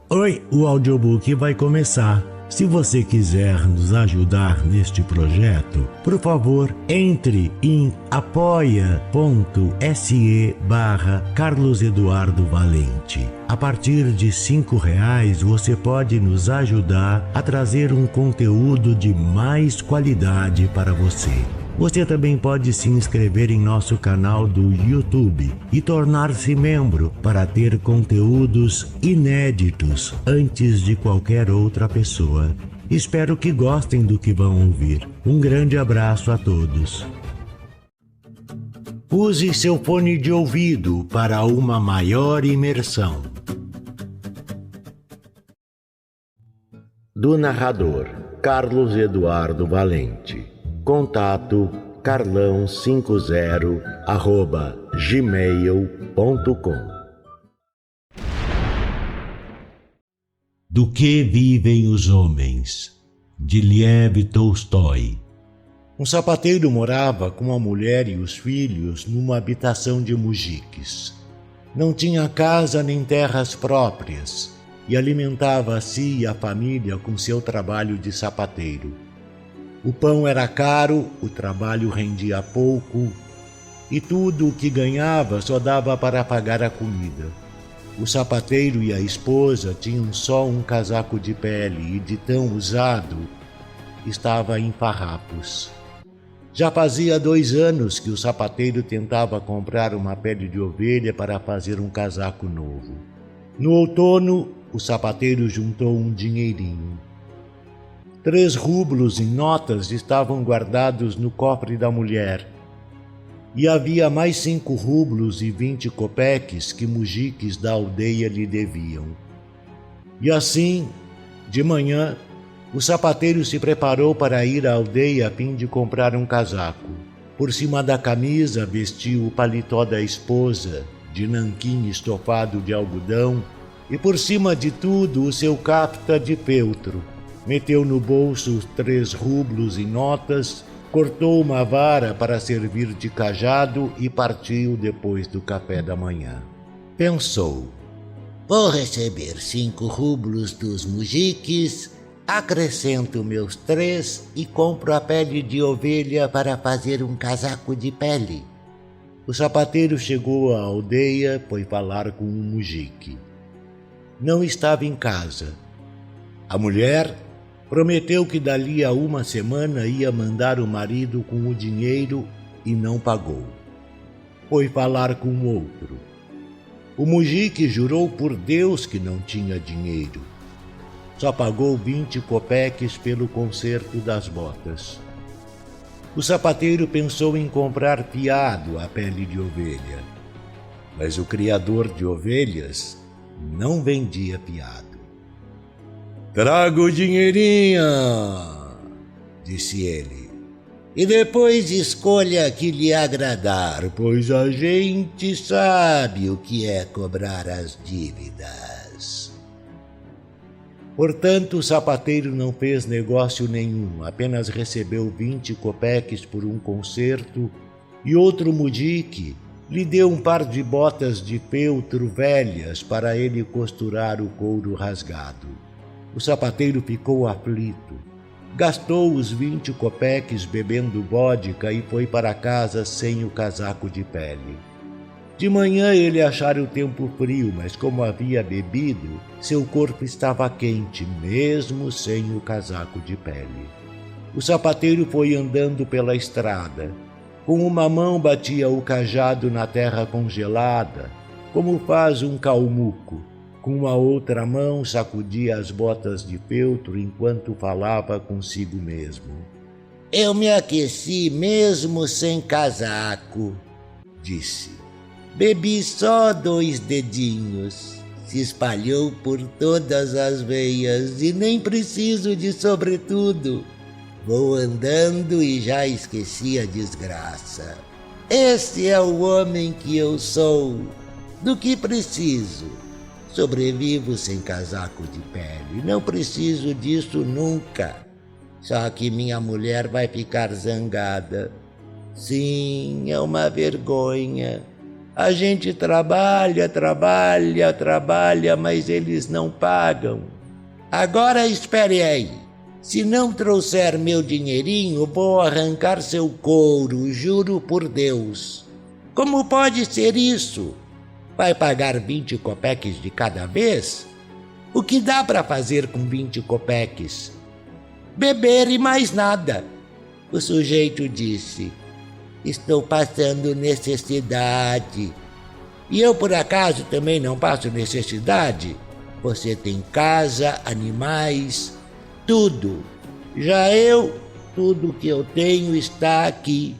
Oi, o audiobook vai começar. Se você quiser nos ajudar neste projeto, por favor, entre em apoia.se/Carlos Eduardo Valente. A partir de R$5 você pode nos ajudar a trazer um conteúdo de mais qualidade para você. Você também pode se inscrever em nosso canal do YouTube e tornar-se membro para ter conteúdos inéditos antes de qualquer outra pessoa. Espero que gostem do que vão ouvir. Um grande abraço a todos. Use seu fone de ouvido para uma maior imersão. Do narrador Carlos Eduardo Valente. Contato carlão50@gmail.com. Do que vivem os homens, de Lev Tolstói. Um sapateiro morava com a mulher e os filhos numa habitação de mujiques. Não tinha casa nem terras próprias e alimentava a si e a família com seu trabalho de sapateiro. O pão era caro, o trabalho rendia pouco e tudo o que ganhava só dava para pagar a comida. O sapateiro e a esposa tinham só um casaco de pele e, de tão usado, estava em farrapos. Já fazia 2 anos que o sapateiro tentava comprar uma pele de ovelha para fazer um casaco novo. No outono, o sapateiro juntou um dinheirinho. 3 rublos em notas estavam guardados no cofre da mulher. E havia mais 5 rublos e 20 copeques que mujiques da aldeia lhe deviam. E assim, de manhã, o sapateiro se preparou para ir à aldeia a fim de comprar um casaco. Por cima da camisa vestiu o paletó da esposa, de nanquim estofado de algodão, e por cima de tudo o seu cafta de feltro. Meteu no bolso os 3 rublos em notas, cortou uma vara para servir de cajado e partiu depois do café da manhã. Pensou: vou receber 5 rublos dos mujiques, acrescento meus 3 e compro a pele de ovelha para fazer um casaco de pele. O sapateiro chegou à aldeia, foi falar com um mujique. Não estava em casa. A mulher prometeu que dali a 1 semana ia mandar o marido com o dinheiro e não pagou. Foi falar com outro. O mujique jurou por Deus que não tinha dinheiro. Só pagou 20 copeques pelo conserto das botas. O sapateiro pensou em comprar fiado a pele de ovelha, mas o criador de ovelhas não vendia fiado. Traga o dinheirinho, disse ele, e depois escolha a que lhe agradar, pois a gente sabe o que é cobrar as dívidas. Portanto, o sapateiro não fez negócio nenhum, apenas recebeu 20 copeques por um conserto e outro mujique lhe deu um par de botas de feltro velhas para ele costurar o couro rasgado. O sapateiro ficou aflito. Gastou os 20 copeques bebendo vodka e foi para casa sem o casaco de pele. De manhã ele achara o tempo frio, mas como havia bebido, seu corpo estava quente, mesmo sem o casaco de pele. O sapateiro foi andando pela estrada. Com uma mão batia o cajado na terra congelada, como faz um calmuco. Com a outra mão sacudia as botas de feltro enquanto falava consigo mesmo. Eu me aqueci mesmo sem casaco, disse. Bebi só 2 dedinhos. Se espalhou por todas as veias e nem preciso de sobretudo. Vou andando e já esqueci a desgraça. Esse é o homem que eu sou. Do que preciso? Sobrevivo sem casaco de pele. Não preciso disso nunca. Só que minha mulher vai ficar zangada. Sim, é uma vergonha. A gente trabalha, mas eles não pagam. Agora espere aí. Se não trouxer meu dinheirinho, vou arrancar seu couro, juro por Deus. Como pode ser isso? Vai pagar 20 copeques de cada vez? O que dá para fazer com 20 copeques? Beber e mais nada. O sujeito disse: estou passando necessidade. E eu, por acaso, também não passo necessidade? Você tem casa, animais, tudo. Já eu, tudo que eu tenho está aqui.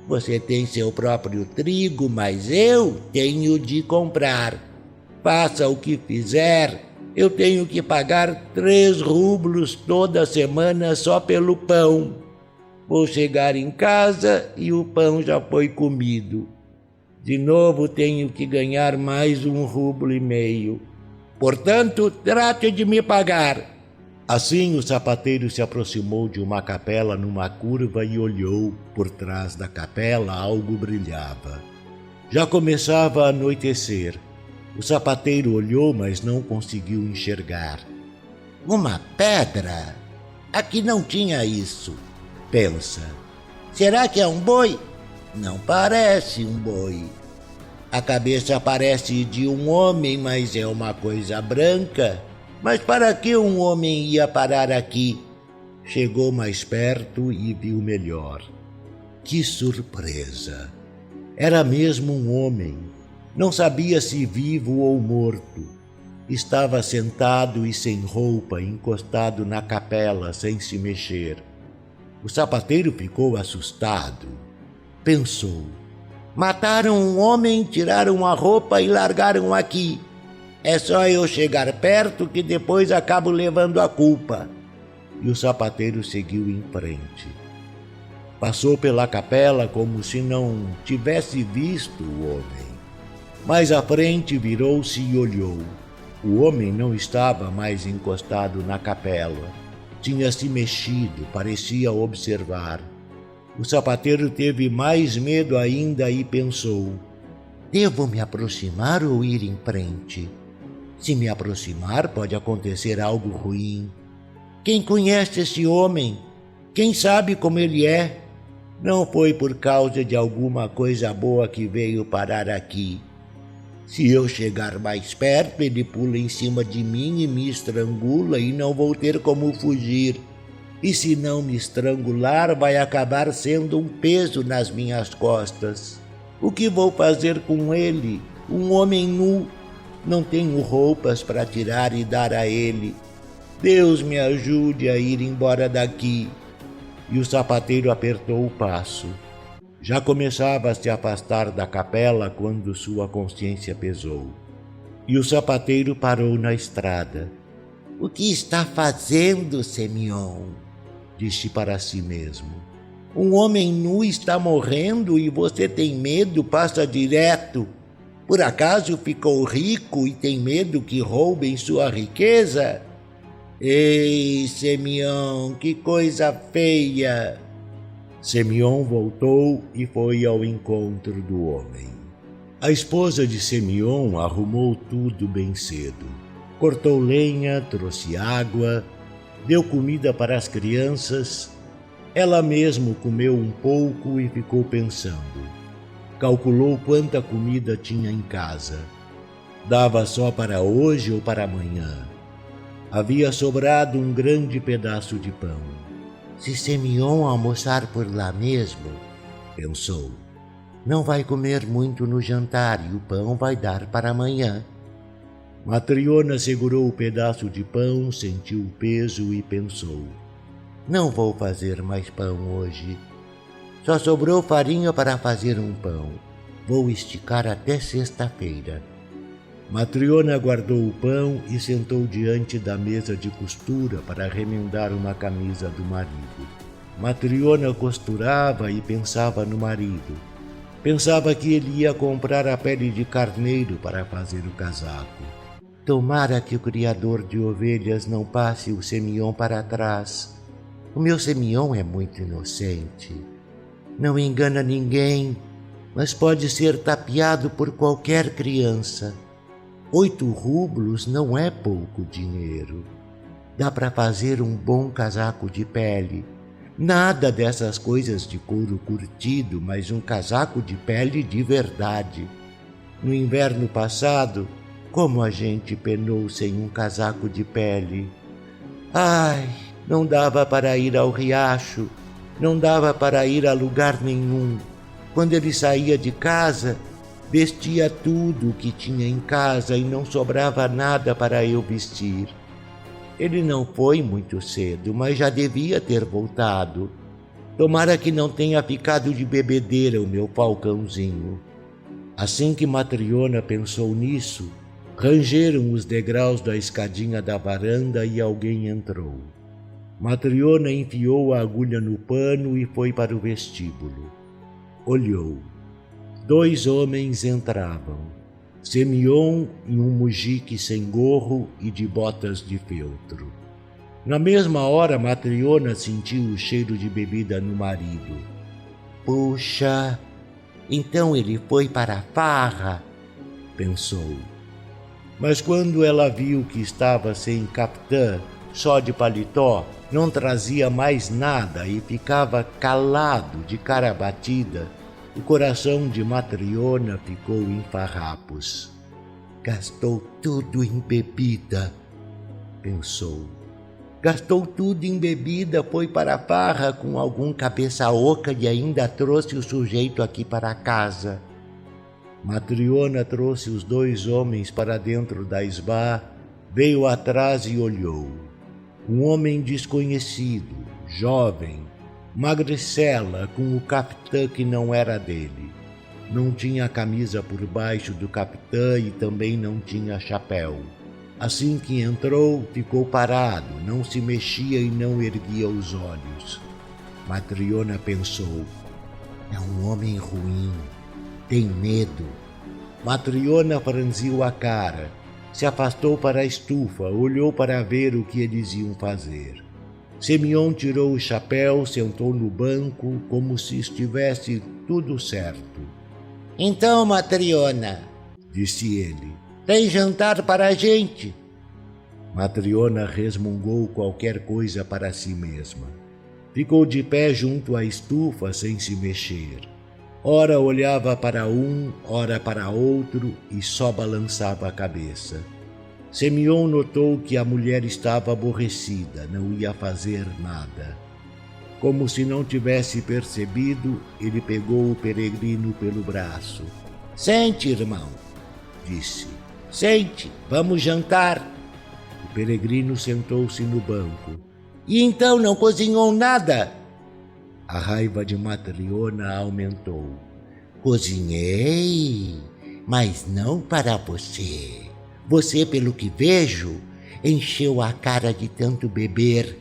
Você tem seu próprio trigo, mas eu tenho de comprar. Faça o que fizer, eu tenho que pagar 3 rublos toda semana só pelo pão. Vou chegar em casa e o pão já foi comido. De novo tenho que ganhar mais 1,5 rublo. Portanto, trate de me pagar. Assim o sapateiro se aproximou de uma capela numa curva e olhou. Por trás da capela algo brilhava. Já começava a anoitecer. O sapateiro olhou, mas não conseguiu enxergar. Uma pedra? Aqui não tinha isso. Pensa. Será que é um boi? Não parece um boi. A cabeça parece de um homem, mas é uma coisa branca. Mas para que um homem ia parar aqui? Chegou mais perto e viu melhor. Que surpresa! Era mesmo um homem. Não sabia se vivo ou morto. Estava sentado e sem roupa, encostado na capela, sem se mexer. O sapateiro ficou assustado. Pensou: mataram um homem, tiraram a roupa e largaram aqui. É só eu chegar perto que depois acabo levando a culpa. E o sapateiro seguiu em frente. Passou pela capela como se não tivesse visto o homem. Mais à frente virou-se e olhou. O homem não estava mais encostado na capela. Tinha se mexido, parecia observar. O sapateiro teve mais medo ainda e pensou: devo me aproximar ou ir em frente? Se me aproximar, pode acontecer algo ruim. Quem conhece esse homem? Quem sabe como ele é? Não foi por causa de alguma coisa boa que veio parar aqui. Se eu chegar mais perto, ele pula em cima de mim e me estrangula e não vou ter como fugir. E se não me estrangular, vai acabar sendo um peso nas minhas costas. O que vou fazer com ele? Um homem nu. Não tenho roupas para tirar e dar a ele. Deus me ajude a ir embora daqui. E o sapateiro apertou o passo. Já começava a se afastar da capela quando sua consciência pesou. E o sapateiro parou na estrada. O que está fazendo, Semyon? Disse para si mesmo. Um homem nu está morrendo e você tem medo, passa direto. Por acaso ficou rico e tem medo que roubem sua riqueza? Ei, Semyon, que coisa feia! Semyon voltou e foi ao encontro do homem. A esposa de Semyon arrumou tudo bem cedo. Cortou lenha, trouxe água, deu comida para as crianças. Ela mesma comeu um pouco e ficou pensando. Calculou quanta comida tinha em casa. Dava só para hoje ou para amanhã. Havia sobrado um grande pedaço de pão. Se Semyon almoçar por lá mesmo, pensou, não vai comer muito no jantar e o pão vai dar para amanhã. Matriona segurou o pedaço de pão, sentiu o peso e pensou, não vou fazer mais pão hoje. Só sobrou farinha para fazer um pão. Vou esticar até sexta-feira. Matriona guardou o pão e sentou diante da mesa de costura para remendar uma camisa do marido. Matriona costurava e pensava no marido. Pensava que ele ia comprar a pele de carneiro para fazer o casaco. Tomara que o criador de ovelhas não passe o Semyon para trás. O meu Semyon é muito inocente. Não engana ninguém. mas pode ser tapeado por qualquer criança. 8 rublos não é pouco dinheiro. Dá para fazer um bom casaco de pele. Nada dessas coisas de couro curtido, mas um casaco de pele de verdade. No inverno passado, como a gente penou sem um casaco de pele. Ai, não dava para ir ao riacho, não dava para ir a lugar nenhum. Quando ele saía de casa, vestia tudo o que tinha em casa e não sobrava nada para eu vestir. Ele não foi muito cedo, mas já devia ter voltado. Tomara que não tenha ficado de bebedeira o meu falcãozinho. Assim que Matryona pensou nisso, rangeram os degraus da escadinha da varanda e alguém entrou. Matryona enfiou a agulha no pano e foi para o vestíbulo. Olhou. 2 homens entravam. Semyon e um mujique sem gorro e de botas de feltro. Na mesma hora, Matryona sentiu o cheiro de bebida no marido. Puxa, então ele foi para a farra, pensou. Mas quando ela viu que estava sem capitã, só de paletó, não trazia mais nada e ficava calado de cara batida, o coração de Matryona ficou em farrapos. Gastou tudo em bebida, pensou. Gastou tudo em bebida, foi para a farra com algum cabeça oca e ainda trouxe o sujeito aqui para casa. Matryona trouxe os 2 homens para dentro da esbá, veio atrás e olhou. Um homem desconhecido, jovem, magricela, com o capitã que não era dele. Não tinha camisa por baixo do capitã e também não tinha chapéu. Assim que entrou, ficou parado, não se mexia e não erguia os olhos. Matryona pensou, é um homem ruim, tem medo. Matryona franziu a cara, se afastou para a estufa, olhou para ver o que eles iam fazer. Semyon tirou o chapéu, sentou no banco, como se estivesse tudo certo. Então, Matryona, disse ele, tem jantar para a gente? Matryona resmungou qualquer coisa para si mesma. Ficou de pé junto à estufa sem se mexer. Ora olhava para um, ora para outro e só balançava a cabeça. Semyon notou que a mulher estava aborrecida, não ia fazer nada. Como se não tivesse percebido, ele pegou o peregrino pelo braço. Sente, irmão, disse. Sente, vamos jantar. O peregrino sentou-se no banco. E então não cozinhou nada? A raiva de Matryona aumentou. Cozinhei, mas não para você. Você, pelo que vejo, encheu a cara de tanto beber.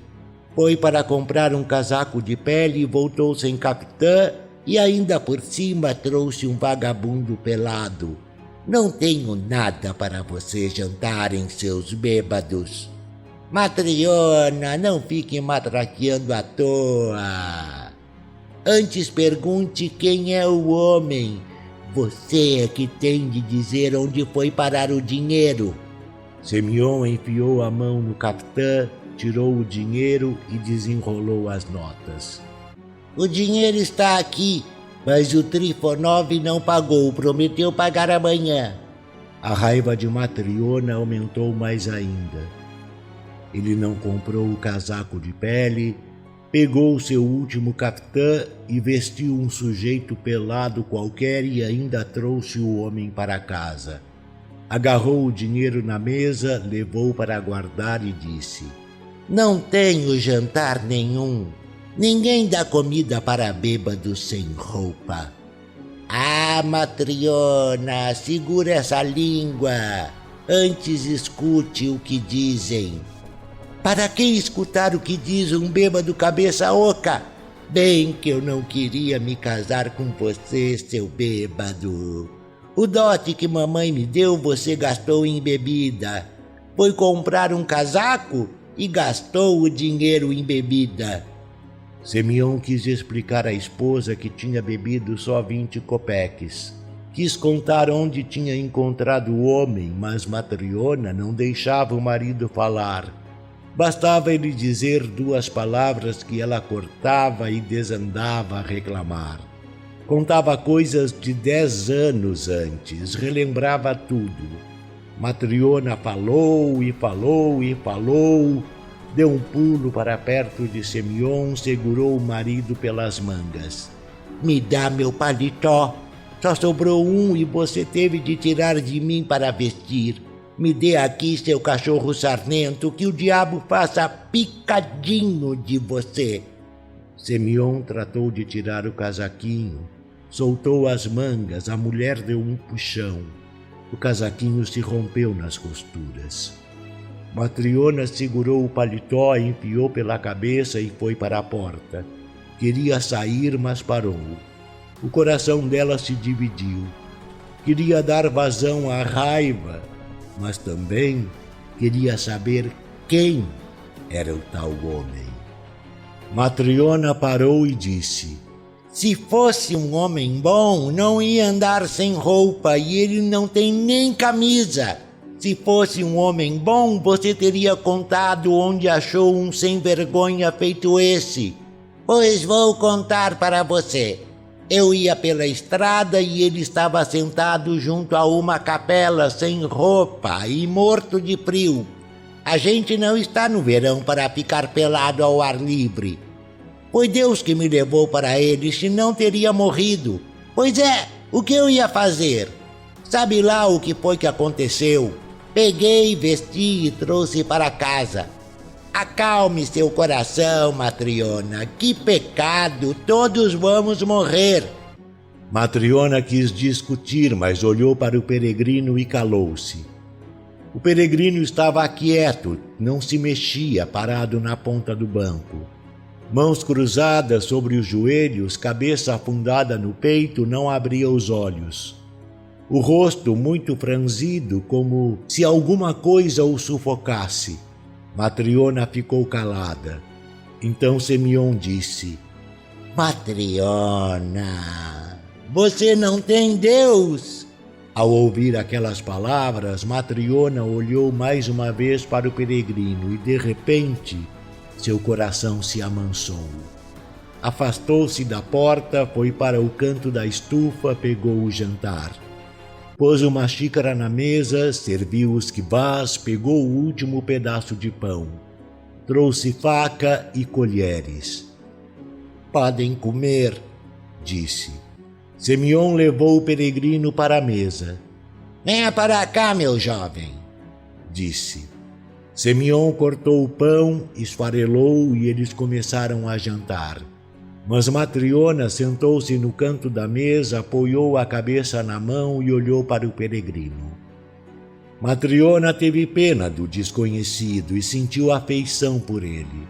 Foi para comprar um casaco de pele e voltou sem capitã e ainda por cima trouxe um vagabundo pelado. Não tenho nada para você jantarem, seus bêbados. Matryona, não fique matraqueando à toa. Antes pergunte quem é o homem. Você é que tem de dizer onde foi parar o dinheiro. Semyon enfiou a mão no capitã, tirou o dinheiro e desenrolou as notas. O dinheiro está aqui, mas o Trifonov não pagou, prometeu pagar amanhã. A raiva de Matryona aumentou mais ainda. Ele não comprou o casaco de pele, pegou seu último capitã e vestiu um sujeito pelado qualquer e ainda trouxe o homem para casa. Agarrou o dinheiro na mesa, levou para guardar e disse: Não tenho jantar nenhum. Ninguém dá comida para bêbados sem roupa. Ah, Matryona, segura essa língua. Antes escute o que dizem. Para que escutar o que diz um bêbado cabeça oca? Bem que eu não queria me casar com você, seu bêbado. O dote que mamãe me deu você gastou em bebida. Foi comprar um casaco e gastou o dinheiro em bebida. Simeão quis explicar à esposa que tinha bebido só 20 copeques. Quis contar onde tinha encontrado o homem, mas Matriona não deixava o marido falar. Bastava ele dizer 2 palavras que ela cortava e desandava a reclamar. Contava coisas de 10 anos antes, relembrava tudo. Matriona falou e falou e falou, deu um pulo para perto de Simeão, segurou o marido pelas mangas. Me dá meu paletó, só sobrou um e você teve de tirar de mim para vestir. Me dê aqui seu cachorro sarnento, que o diabo faça picadinho de você. Simeão tratou de tirar o casaquinho, soltou as mangas, a mulher deu um puxão. O casaquinho se rompeu nas costuras. Matriona segurou o paletó, enfiou pela cabeça e foi para a porta. Queria sair, mas parou. O coração dela se dividiu. Queria dar vazão à raiva, mas também queria saber quem era o tal homem. Matriona parou e disse: se fosse um homem bom, não ia andar sem roupa e ele não tem nem camisa. Se fosse um homem bom, você teria contado onde achou um sem-vergonha feito esse. Pois vou contar para você. Eu ia pela estrada e ele estava sentado junto a uma capela sem roupa e morto de frio. A gente não está no verão para ficar pelado ao ar livre. Foi Deus que me levou para ele, senão teria morrido. Pois é, o que eu ia fazer? Sabe lá o que foi que aconteceu? Peguei, vesti e trouxe para casa. Acalme seu coração, Matriona. Que pecado, todos vamos morrer. Matriona quis discutir, mas olhou para o peregrino e calou-se. O peregrino estava quieto, não se mexia, parado na ponta do banco. Mãos cruzadas sobre os joelhos, cabeça afundada no peito, não abria os olhos. O rosto muito franzido, como se alguma coisa o sufocasse. Matriona ficou calada. Então Simeão disse: Matriona, você não tem Deus? Ao ouvir aquelas palavras, Matriona olhou mais uma vez para o peregrino e, de repente, seu coração se amansou. Afastou-se da porta, foi para o canto da estufa, pegou o jantar. Pôs uma xícara na mesa, serviu os quibás, pegou o último pedaço de pão. Trouxe faca e colheres. Podem comer, disse. Simeão levou o peregrino para a mesa. Venha para cá, meu jovem, disse. Simeão cortou o pão, esfarelou e eles começaram a jantar. Mas Matriona sentou-se no canto da mesa, apoiou a cabeça na mão e olhou para o peregrino. Matriona teve pena do desconhecido e sentiu afeição por ele.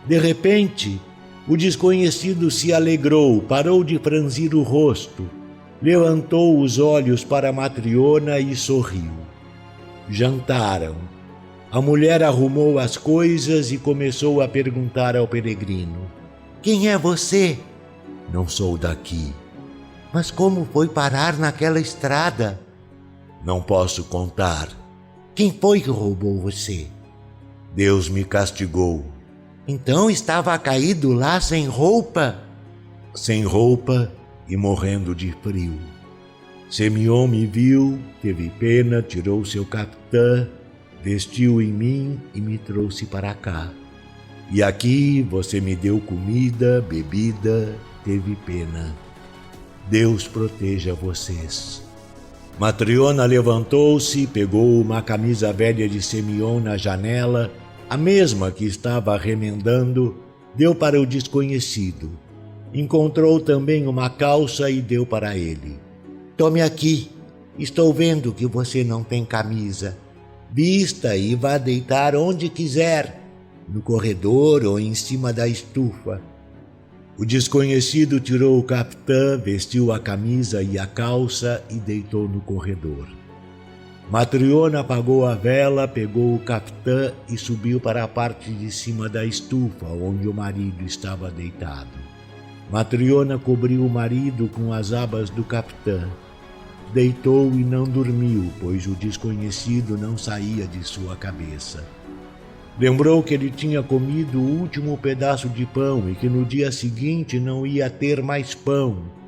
De repente, o desconhecido se alegrou, parou de franzir o rosto, levantou os olhos para Matriona e sorriu. Jantaram. A mulher arrumou as coisas e começou a perguntar ao peregrino: Quem é você? Não sou daqui. Mas como foi parar naquela estrada? Não posso contar. Quem foi que roubou você? Deus me castigou. Então estava caído lá sem roupa? Sem roupa e morrendo de frio. Simeão me viu, teve pena, tirou seu caftã, vestiu em mim e me trouxe para cá. E aqui você me deu comida, bebida, teve pena. Deus proteja vocês. Matriona levantou-se, pegou uma camisa velha de Simeão na janela, a mesma que estava remendando, deu para o desconhecido. Encontrou também uma calça e deu para ele. Tome aqui, estou vendo que você não tem camisa. Vista e vá deitar onde quiser, no corredor ou em cima da estufa. O desconhecido tirou o caftã, vestiu a camisa e a calça e deitou no corredor. Matryona apagou a vela, pegou o caftã e subiu para a parte de cima da estufa, onde o marido estava deitado. Matryona cobriu o marido com as abas do caftã. Deitou e não dormiu, pois o desconhecido não saía de sua cabeça. Lembrou que ele tinha comido o último pedaço de pão e que no dia seguinte não ia ter mais pão.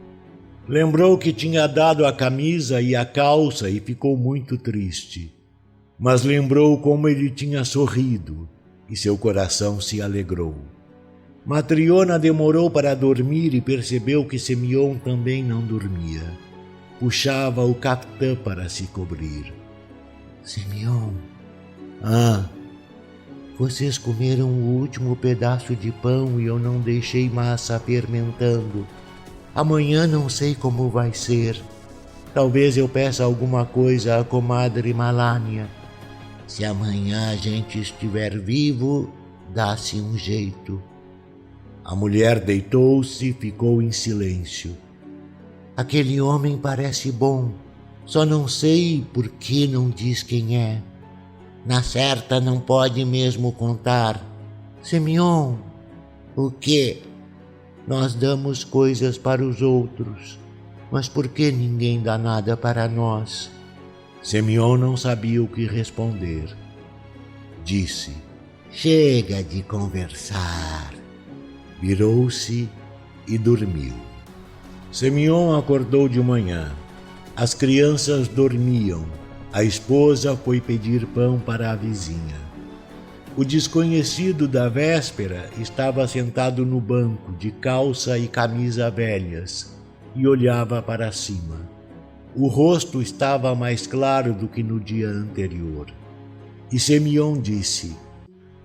Lembrou que tinha dado a camisa e a calça e ficou muito triste. Mas lembrou como ele tinha sorrido e seu coração se alegrou. Matryona demorou para dormir e percebeu que Semyon também não dormia. Puxava o caftã para se cobrir. Semyon, vocês comeram o último pedaço de pão e eu não deixei massa fermentando. Amanhã não sei como vai ser. Talvez eu peça alguma coisa à comadre Malania. Se amanhã a gente estiver vivo, dá-se um jeito. A mulher deitou-se e ficou em silêncio. Aquele homem parece bom, só não sei por que não diz quem é. Na certa não pode mesmo contar. Semyon, o quê? Nós damos coisas para os outros, mas por que ninguém dá nada para nós? Semyon não sabia o que responder. Disse: chega de conversar. Virou-se e dormiu. Semyon acordou de manhã. As crianças dormiam. A esposa foi pedir pão para a vizinha. O desconhecido da véspera estava sentado no banco, de calça e camisa velhas, e olhava para cima. O rosto estava mais claro do que no dia anterior. E Semyon disse: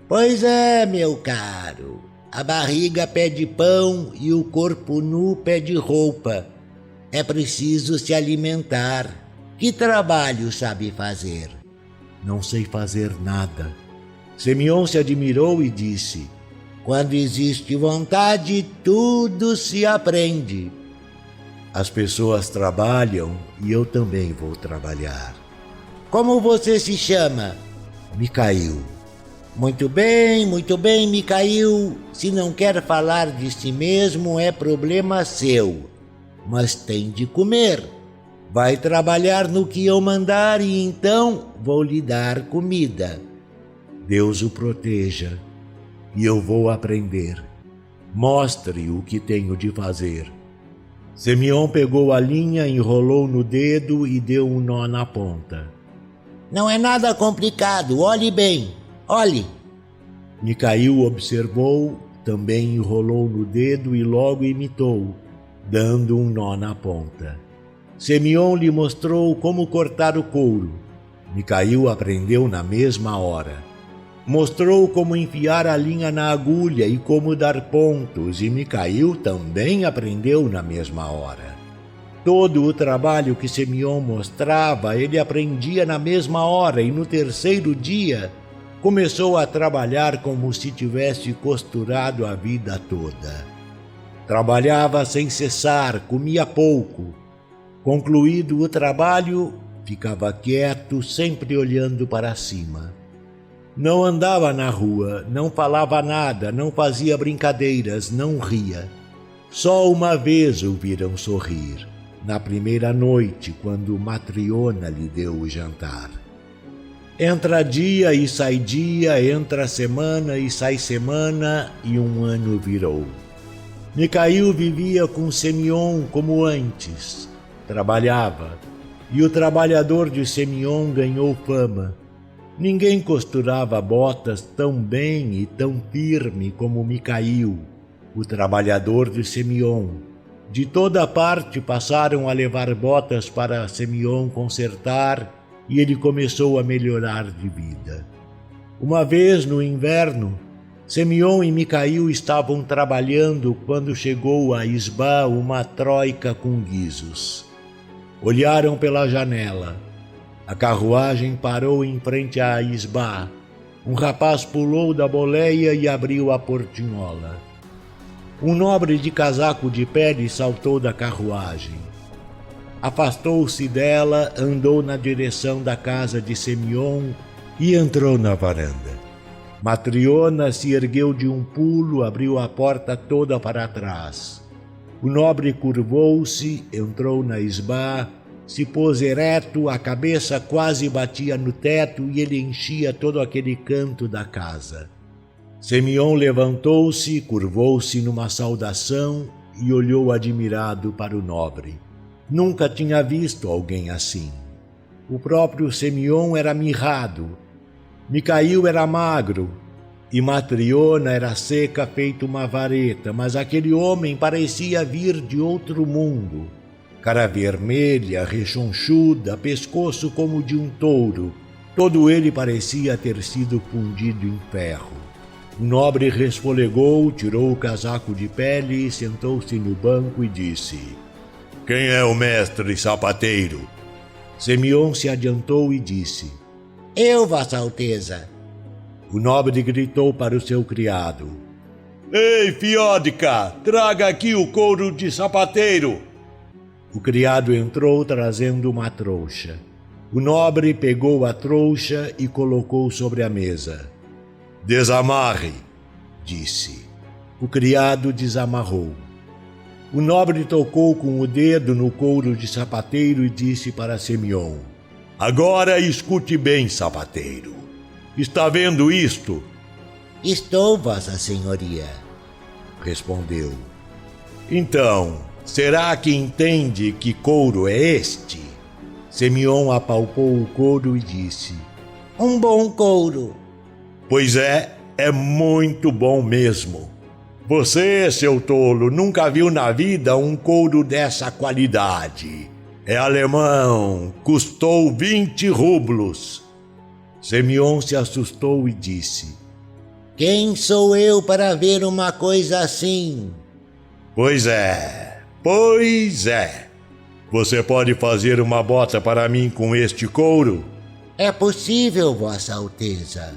pois é, meu caro, a barriga pede pão e o corpo nu pede roupa. É preciso se alimentar. Que trabalho sabe fazer? Não sei fazer nada. Semyon se admirou e disse: quando existe vontade, tudo se aprende. As pessoas trabalham e eu também vou trabalhar. Como você se chama? Mikhail. Muito bem, Mikhail. Se não quer falar de si mesmo, é problema seu. Mas tem de comer. Vai trabalhar no que eu mandar e então vou lhe dar comida. Deus o proteja, e eu vou aprender. Mostre o que tenho de fazer. Semyon pegou a linha, enrolou no dedo e deu um nó na ponta. Não é nada complicado, olhe bem, olhe. Mikhail observou, também enrolou no dedo e logo imitou, dando um nó na ponta. Semyon lhe mostrou como cortar o couro. Mikhail aprendeu na mesma hora. Mostrou como enfiar a linha na agulha e como dar pontos, e Mikhail também aprendeu na mesma hora. Todo o trabalho que Semyon mostrava, ele aprendia na mesma hora, e no terceiro dia começou a trabalhar como se tivesse costurado a vida toda. Trabalhava sem cessar, comia pouco. Concluído o trabalho, ficava quieto, sempre olhando para cima. Não andava na rua, não falava nada, não fazia brincadeiras, não ria. Só uma vez o viram sorrir, na primeira noite, quando Matryona lhe deu o jantar. Entra dia e sai dia, entra semana e sai semana, e um ano virou. Mikhail vivia com Semyon como antes. Trabalhava, e o trabalhador de Semyon ganhou fama. Ninguém costurava botas tão bem e tão firme como Mikhail, o trabalhador de Semyon. De toda parte passaram a levar botas para Semyon consertar e ele começou a melhorar de vida. Uma vez no inverno, Semyon e Mikhail estavam trabalhando quando chegou à isbá uma troika com guizos. Olharam pela janela. A carruagem parou em frente à isbá. Um rapaz pulou da boleia e abriu a portinhola. Um nobre de casaco de pele saltou da carruagem. Afastou-se dela, andou na direção da casa de Semyon e entrou na varanda. Matriona se ergueu de um pulo, abriu a porta toda para trás. O nobre curvou-se, entrou na isbá, se pôs ereto, a cabeça quase batia no teto e ele enchia todo aquele canto da casa. Semyon levantou-se, curvou-se numa saudação e olhou admirado para o nobre. Nunca tinha visto alguém assim. O próprio Semyon era mirrado, Micail era magro e Matriona era seca feito uma vareta, mas aquele homem parecia vir de outro mundo. Cara vermelha, rechonchuda, pescoço como de um touro, todo ele parecia ter sido fundido em ferro. O nobre resfolegou, tirou o casaco de pele e sentou-se no banco e disse: "Quem é o mestre sapateiro?" Semyon se adiantou e disse: "Eu, Vossa Alteza." O nobre gritou para o seu criado: "Ei, Fiódica, traga aqui o couro de sapateiro." O criado entrou trazendo uma trouxa. O nobre pegou a trouxa e colocou sobre a mesa. "Desamarre", disse. O criado desamarrou. O nobre tocou com o dedo no couro de sapateiro e disse para Semyon: "Agora escute bem, sapateiro. Está vendo isto?" "Estou, Vossa Senhoria", respondeu. "Então, será que entende que couro é este?" Semyon apalpou o couro e disse: "Um bom couro." "Pois é muito bom mesmo. Você, seu tolo, nunca viu na vida um couro dessa qualidade. É alemão, custou 20 rublos. Semyon se assustou e disse: "Quem sou eu para ver uma coisa assim?" Pois é. Você pode fazer uma bota para mim com este couro?" "É possível, Vossa Alteza."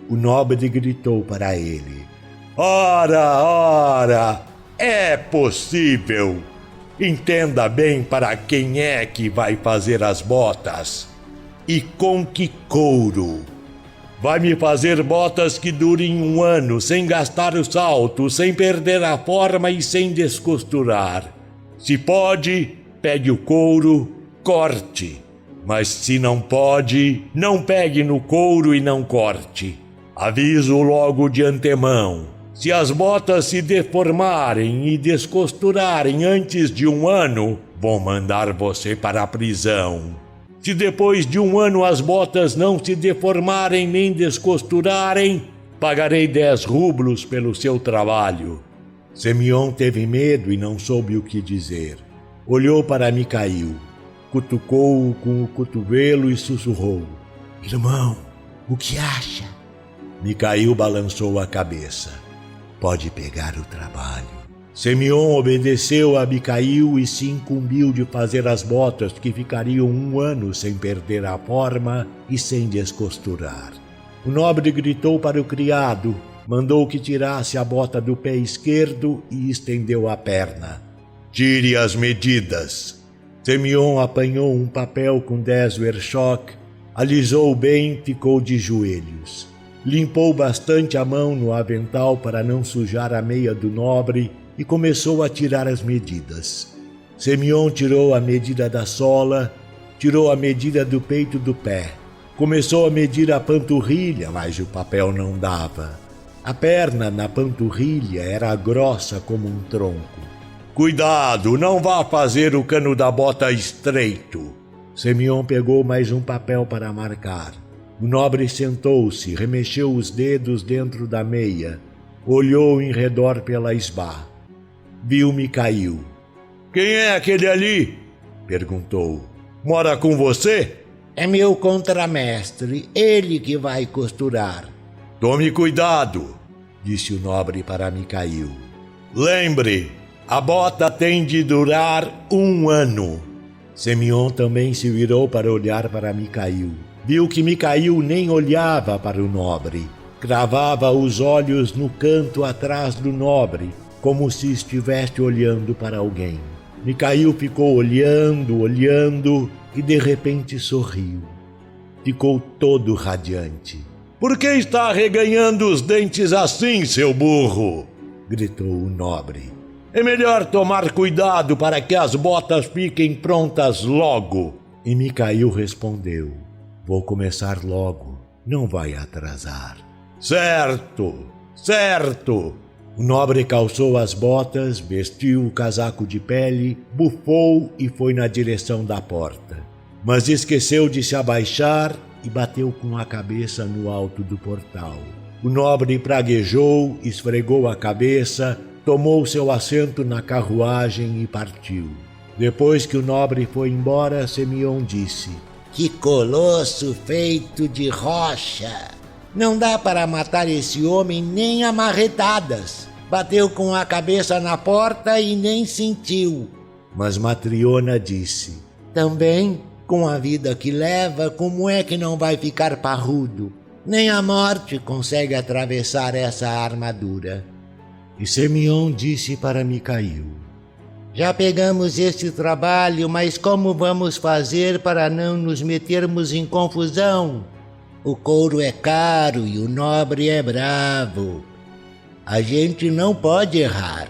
O nobre gritou para ele: Ora, é possível. Entenda bem para quem é que vai fazer as botas e com que couro. Vai me fazer botas que durem 1 ano, sem gastar o salto, sem perder a forma e sem descosturar. Se pode, pegue o couro, corte. Mas se não pode, não pegue no couro e não corte. Aviso logo de antemão. Se as botas se deformarem e descosturarem antes de 1 ano, vou mandar você para a prisão. Se depois de 1 ano as botas não se deformarem nem descosturarem, pagarei 10 rublos pelo seu trabalho." Semyon teve medo e não soube o que dizer. Olhou para Micail, cutucou-o com o cotovelo e sussurrou: "Irmão, o que acha?" Micail balançou a cabeça. "Pode pegar o trabalho." Semyon obedeceu a Micail e se incumbiu de fazer as botas que ficariam 1 ano sem perder a forma e sem descosturar. O nobre gritou para o criado, mandou que tirasse a bota do pé esquerdo e estendeu a perna. "Tire as medidas." Semyon apanhou um papel com 10 wershok, alisou bem, ficou de joelhos. Limpou bastante a mão no avental para não sujar a meia do nobre e começou a tirar as medidas. Semyon tirou a medida da sola, tirou a medida do peito do pé. Começou a medir a panturrilha, mas o papel não dava. A perna na panturrilha era grossa como um tronco. "Cuidado, não vá fazer o cano da bota estreito." Semyon pegou mais um papel para marcar. O nobre sentou-se, remexeu os dedos dentro da meia, olhou em redor pela isbá. Viu Micail. "Quem é aquele ali?" perguntou. "Mora com você?" "É meu contramestre, ele que vai costurar." "Tome cuidado", disse o nobre para Micail. "Lembre, a bota tem de durar 1 ano." Semyon também se virou para olhar para Micail. Viu que Micail nem olhava para o nobre. Cravava os olhos no canto atrás do nobre, como se estivesse olhando para alguém. Micail ficou olhando e de repente sorriu. Ficou todo radiante. "Por que está arreganhando os dentes assim, seu burro?" gritou o nobre. "É melhor tomar cuidado para que as botas fiquem prontas logo." E Micail respondeu: "Vou começar logo, não vai atrasar." Certo. O nobre calçou as botas, vestiu o casaco de pele, bufou e foi na direção da porta. Mas esqueceu de se abaixar e bateu com a cabeça no alto do portal. O nobre praguejou, esfregou a cabeça, tomou seu assento na carruagem e partiu. Depois que o nobre foi embora, Semion disse: "Que colosso feito de rocha! Não dá para matar esse homem nem a marretadas. Bateu com a cabeça na porta e nem sentiu." Mas Matriona disse: "Também, com a vida que leva, como é que não vai ficar parrudo? Nem a morte consegue atravessar essa armadura." E Semion disse para Micail: "Já pegamos este trabalho, mas como vamos fazer para não nos metermos em confusão? O couro é caro e o nobre é bravo. A gente não pode errar.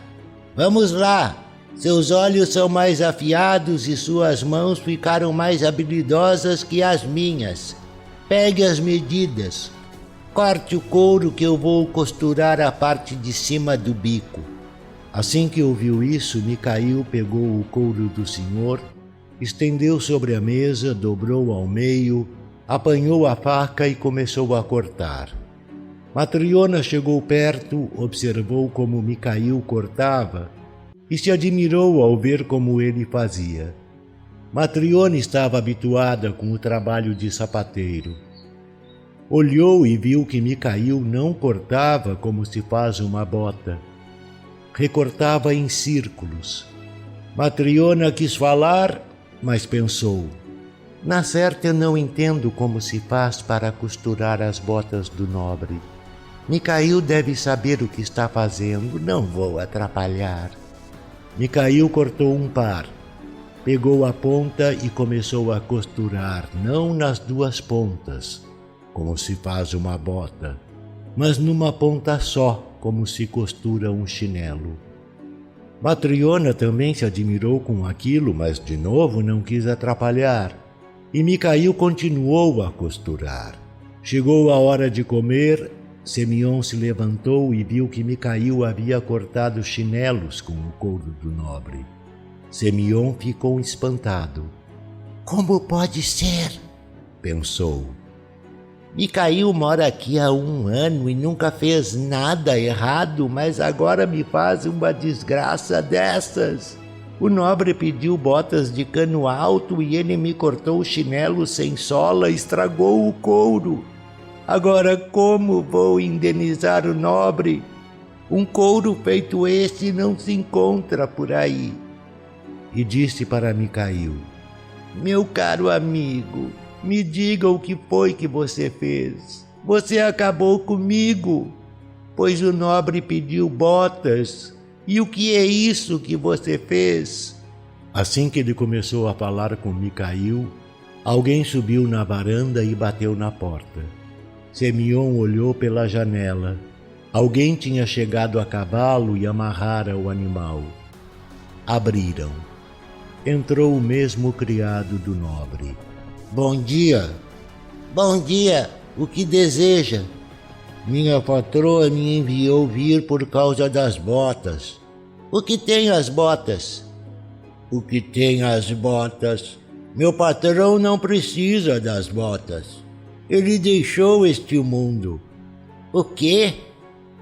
Vamos lá, seus olhos são mais afiados e suas mãos ficaram mais habilidosas que as minhas. Pegue as medidas. Corte o couro que eu vou costurar a parte de cima do bico." Assim que ouviu isso, Micail pegou o couro do senhor, estendeu sobre a mesa, dobrou ao meio, apanhou a faca e começou a cortar. Matriona chegou perto, observou como Micail cortava e se admirou ao ver como ele fazia. Matriona estava habituada com o trabalho de sapateiro. Olhou e viu que Micail não cortava como se faz uma bota. Recortava em círculos. Matriona quis falar, mas pensou: "Na certa eu não entendo como se faz para costurar as botas do nobre. Micail deve saber o que está fazendo, não vou atrapalhar." Micail cortou um par, pegou a ponta e começou a costurar, não nas duas pontas, como se faz uma bota, mas numa ponta só, como se costura um chinelo. Matriona também se admirou com aquilo, mas de novo não quis atrapalhar. E Micail continuou a costurar. Chegou a hora de comer, Semion se levantou e viu que Micail havia cortado chinelos com o couro do nobre. Semion ficou espantado. "Como pode ser?" pensou. "Micail mora aqui há 1 ano e nunca fez nada errado, mas agora me faz uma desgraça dessas. O nobre pediu botas de cano alto e ele me cortou o chinelo sem sola e estragou o couro. Agora como vou indenizar o nobre? Um couro feito este não se encontra por aí." E disse para Micail: "Meu caro amigo, me diga o que foi que você fez. Você acabou comigo, pois o nobre pediu botas. E o que é isso que você fez?" Assim que ele começou a falar com Micail, alguém subiu na varanda e bateu na porta. Semion olhou pela janela. Alguém tinha chegado a cavalo e amarrara o animal. Abriram. Entrou o mesmo criado do nobre. "Bom dia." "Bom dia. O que deseja?" "Minha patroa me enviou vir por causa das botas." "O que tem as botas?" "O que tem as botas? Meu patrão não precisa das botas. Ele deixou este mundo." "O quê?"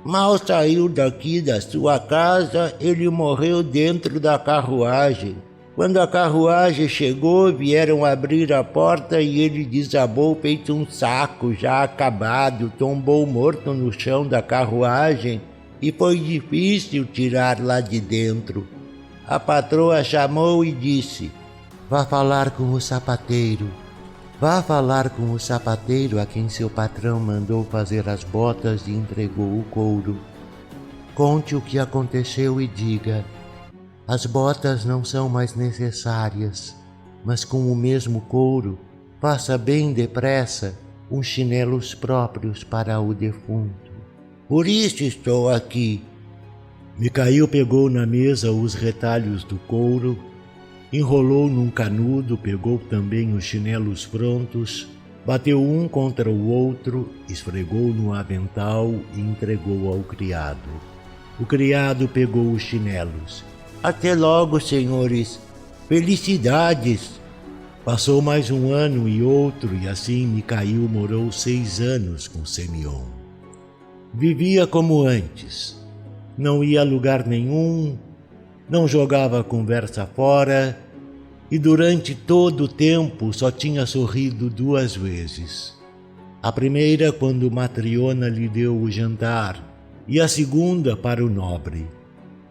"Mal saiu daqui da sua casa, ele morreu dentro da carruagem. Quando a carruagem chegou, vieram abrir a porta e ele desabou feito um saco já acabado, tombou morto no chão da carruagem e foi difícil tirar lá de dentro. A patroa chamou e disse: "Vá falar com o sapateiro. Vá falar com o sapateiro a quem seu patrão mandou fazer as botas e entregou o couro. Conte o que aconteceu e diga: As botas não são mais necessárias, mas com o mesmo couro, faça bem depressa uns chinelos próprios para o defunto. Por isso estou aqui. Micael pegou na mesa os retalhos do couro, enrolou num canudo, pegou também os chinelos prontos, bateu um contra o outro, esfregou no avental e entregou ao criado. O criado pegou os chinelos. Até logo, senhores. Felicidades! Passou mais um ano e outro, e assim Micael morou 6 anos com Semion. Vivia como antes. Não ia a lugar nenhum, não jogava a conversa fora, e durante todo o tempo só tinha sorrido 2 vezes. A primeira quando Matriona lhe deu o jantar, e a segunda para o nobre.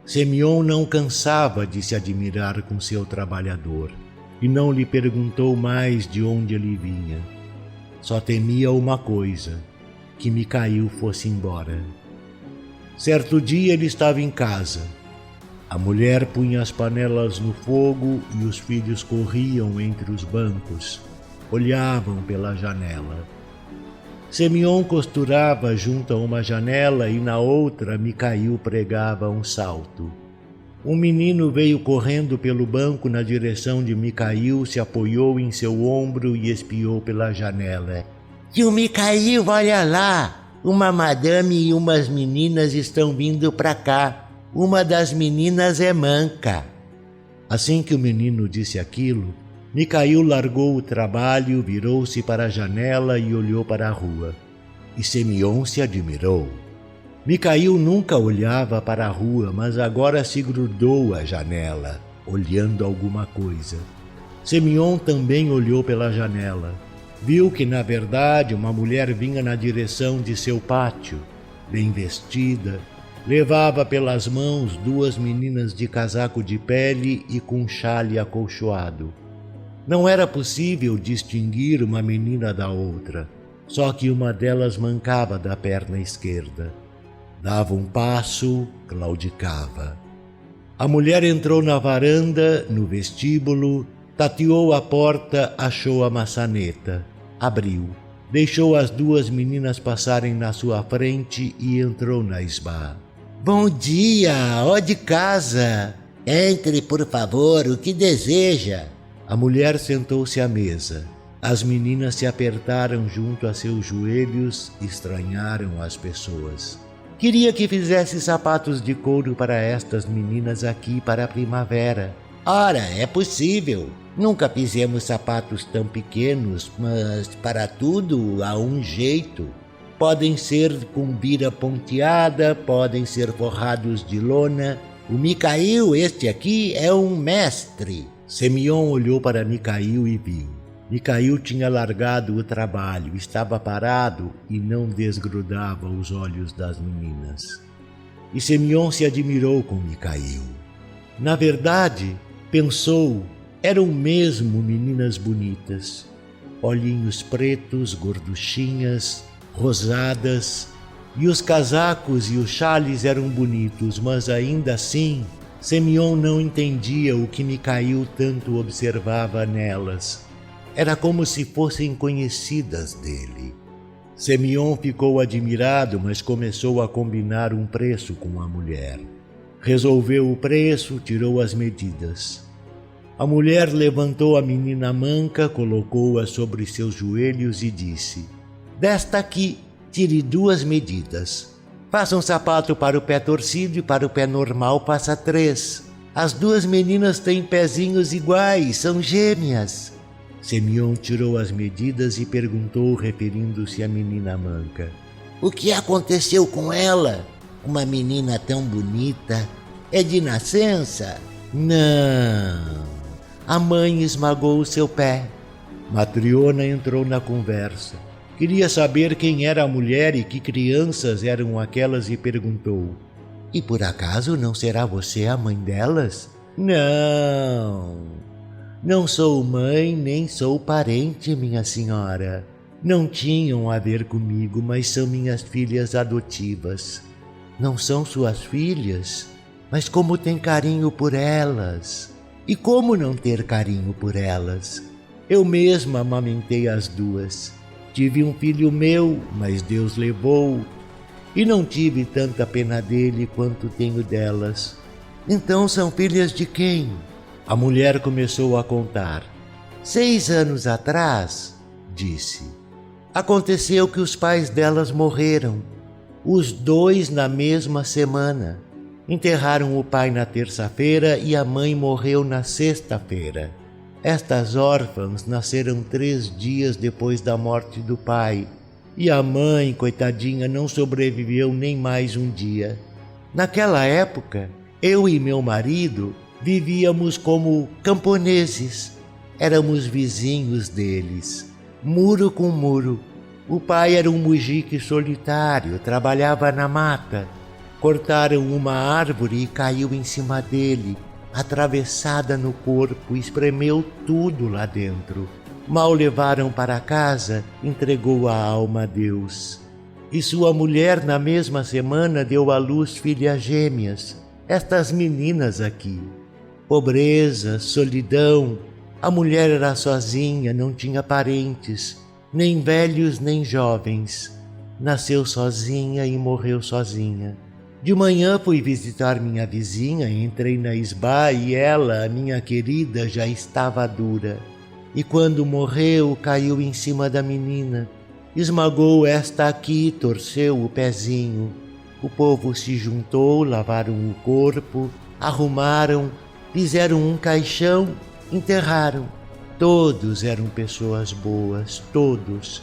Semion não cansava de se admirar com seu trabalhador, e não lhe perguntou mais de onde ele vinha. Só temia uma coisa, que Micael fosse embora. Certo dia ele estava em casa. A mulher punha as panelas no fogo e os filhos corriam entre os bancos, olhavam pela janela. Semion costurava junto a uma janela e na outra Micael pregava um salto. Um menino veio correndo pelo banco na direção de Micael, se apoiou em seu ombro e espiou pela janela. Tio Micael, olha lá! Uma madame e umas meninas estão vindo para cá. Uma das meninas é manca. Assim que o menino disse aquilo, Micael largou o trabalho, virou-se para a janela e olhou para a rua. E Semion se admirou. Micael nunca olhava para a rua, mas agora se grudou à janela, olhando alguma coisa. Semion também olhou pela janela. Viu que, na verdade, uma mulher vinha na direção de seu pátio, bem vestida, levava pelas mãos 2 meninas de casaco de pele e com chale acolchoado. Não era possível distinguir uma menina da outra, só que uma delas mancava da perna esquerda. Dava um passo, claudicava. A mulher entrou na varanda, no vestíbulo, tateou a porta, achou a maçaneta. Abriu, deixou as 2 meninas passarem na sua frente e entrou na sba. Bom dia, ó de casa! Entre, por favor, o que deseja? A mulher sentou-se à mesa. As meninas se apertaram junto a seus joelhos e estranharam as pessoas. Queria que fizesse sapatos de couro para estas meninas aqui para a primavera. Ora, é possível. Nunca fizemos sapatos tão pequenos, mas para tudo há um jeito. Podem ser com vira ponteada, podem ser forrados de lona. O Micael, este aqui, é um mestre. Semion olhou para Micael e viu. Micael tinha largado o trabalho, estava parado e não desgrudava os olhos das meninas. E Semion se admirou com Micael. Na verdade, pensou, eram mesmo meninas bonitas, olhinhos pretos, gorduchinhas, rosadas, e os casacos e os chales eram bonitos, mas ainda assim, Semion não entendia o que Micael tanto observava nelas. Era como se fossem conhecidas dele. Semion ficou admirado, mas começou a combinar um preço com a mulher. Resolveu o preço, tirou as medidas. A mulher levantou a menina manca, colocou-a sobre seus joelhos e disse: desta aqui, tire 2 medidas. Faça um sapato para o pé torcido e para o pé normal faça 3. As 2 meninas têm pezinhos iguais, são gêmeas. Semion tirou as medidas e perguntou, referindo-se à menina manca: o que aconteceu com ela? Uma menina tão bonita. É de nascença? Não. A mãe esmagou o seu pé. Matriona entrou na conversa. Queria saber quem era a mulher e que crianças eram aquelas e perguntou: e por acaso não será você a mãe delas? Não sou mãe nem sou parente, minha senhora. Não tinham a ver comigo, mas são minhas filhas adotivas. Não são suas filhas? Mas como tem carinho por elas! E como não ter carinho por elas? Eu mesma amamentei as duas. Tive um filho meu, mas Deus levou. E não tive tanta pena dele quanto tenho delas. Então são filhas de quem? A mulher começou a contar. 6 anos atrás, disse, aconteceu que os pais delas morreram. Os 2 na mesma semana. Enterraram o pai na terça-feira e a mãe morreu na sexta-feira. Estas órfãs nasceram 3 dias depois da morte do pai. E a mãe, coitadinha, não sobreviveu nem mais um dia. Naquela época, eu e meu marido vivíamos como camponeses. Éramos vizinhos deles, muro com muro. O pai era um mujique solitário, trabalhava na mata. Cortaram uma árvore e caiu em cima dele, atravessada no corpo, espremeu tudo lá dentro. Mal levaram para casa, entregou a alma a Deus. E sua mulher, na mesma semana, deu à luz filhas gêmeas, estas meninas aqui. Pobreza, solidão. A mulher era sozinha, não tinha parentes, nem velhos nem jovens. Nasceu sozinha e morreu sozinha. De manhã fui visitar minha vizinha, entrei na esbá e ela, a minha querida, já estava dura. E quando morreu, caiu em cima da menina. Esmagou esta aqui, torceu o pezinho. O povo se juntou, lavaram o corpo, arrumaram, fizeram um caixão, enterraram. Todos eram pessoas boas, todos.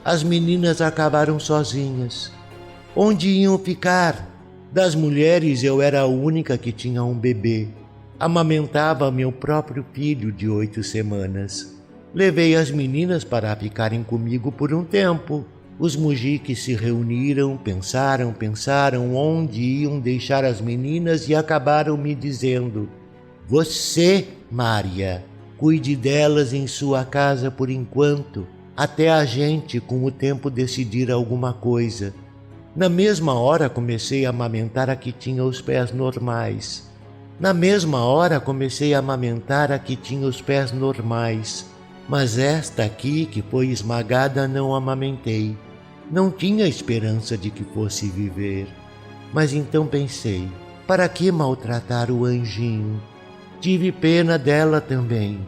As meninas acabaram sozinhas. Onde iam ficar? Das mulheres eu era a única que tinha um bebê. Amamentava meu próprio filho de 8 semanas. Levei as meninas para ficarem comigo por um tempo. Os mujiques se reuniram, pensaram onde iam deixar as meninas e acabaram me dizendo: você, Mária, cuide delas em sua casa por enquanto, até a gente com o tempo decidir alguma coisa. Na mesma hora comecei a amamentar a que tinha os pés normais. Mas esta aqui, que foi esmagada, não amamentei. Não tinha esperança de que fosse viver. Mas então pensei, para que maltratar o anjinho? Tive pena dela também.